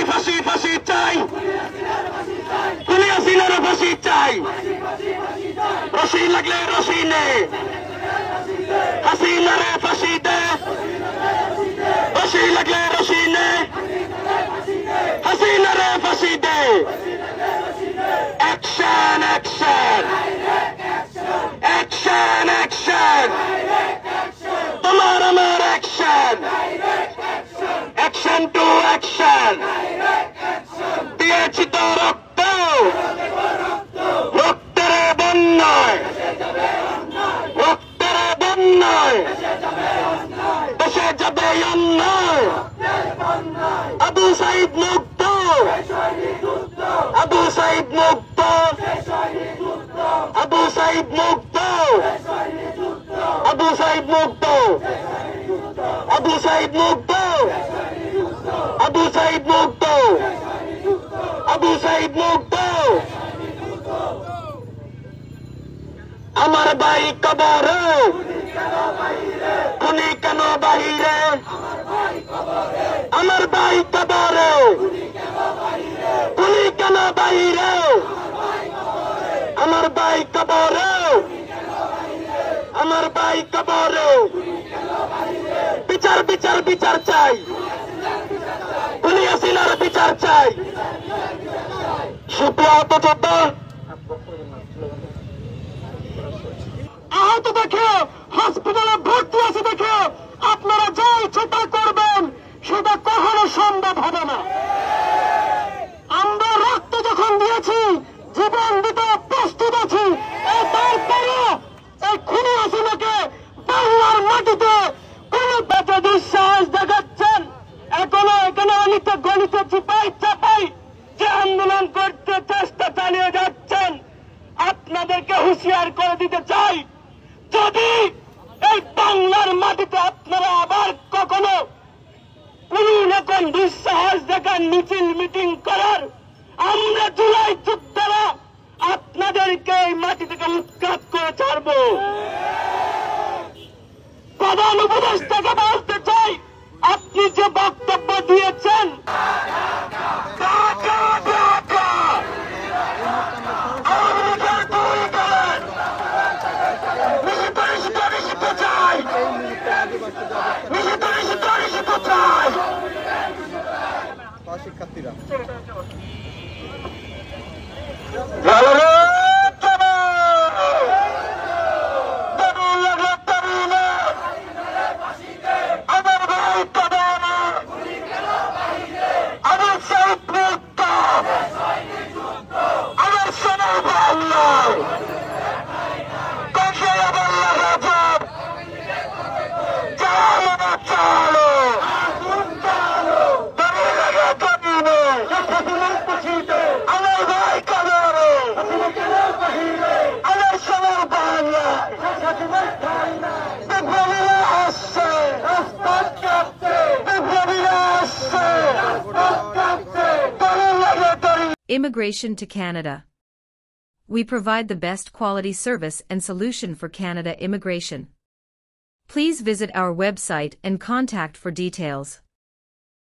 ফাঁসি ফাঁসি চাই, খুনি হাসিনার ফাঁসি চাই, রশি লাগলে রশি নে, হাসিনারে ফাঁসি দে, রশি লাগলে রশি নে, হাসিনারে ফাঁসি দে। অ্যাকশন অ্যাকশন অ্যাকশন অ্যাকশন, তোমার আমার অ্যাকশন, অ্যাকশন টু অ্যাকশন। দিয়েছি তো রক্ত, রক্তের বন্যায়, রক্তের বন্যায় দেশে যাবে অন্যায়। আবু সাইদ মুক্ত, আবু সাইদ মুক্ত, আবু সাইদ মুক্ত, আবু সাইদ মুক্ত, আবু সাইদ মুক্ত, আবু সাইদ মুক্ত, আবু সাইদ মুক্ত। আমার ভাই কবরে, খুনি কেন বাহিরে, আমার ভাই কবরে, খুনি কেন বাহিরে, আমার ভাই কবরে, আমার ভাই কবরে। বিচার বিচার বিচার চাই, খুনি হাসিনার বিচার চাই। সুপ্রিয় আহত যোদ্ধা, আহত দেখে হসপিটালে ভর্তি আছে দেখে আপনারা যা ইচ্ছে তা করবেন, সেটা কখনো সম্ভব হবে না। আমরা রক্ত যখন দিয়েছি, জীবন দিতে প্রস্তুত আছি, তারপরে এই খুনি হাসিনাকে বাংলার মাটিতে কোন বেঁচে দুঃসাহস দেখাচ্ছেন। এখনো এখানে অনেকে গণিতে চিপাই চাপাই যে আন্দোলন করতে চেষ্টা চালিয়ে যাচ্ছেন, আপনাদেরকে হুঁশিয়ার করে দিতে চাই, যদি এই বাংলার মাটিতে আপনারা আবার কখনো কোন রকম দুঃসাহস দেখান মিছিল মিটিং করার, আমরা জুলাই যোদ্ধারা আপনাদেরকে এই মাটি থেকে উৎখাত করে ছাড়ব। প্রধান উপদেষ্টাকে বলতে চাই, আপনি যে বক্তব্য দিয়েছেন, শিক্ষার্থীরা Immigration to Canada. We provide the best quality service and solution for Canada immigration. Please visit our website and contact for details.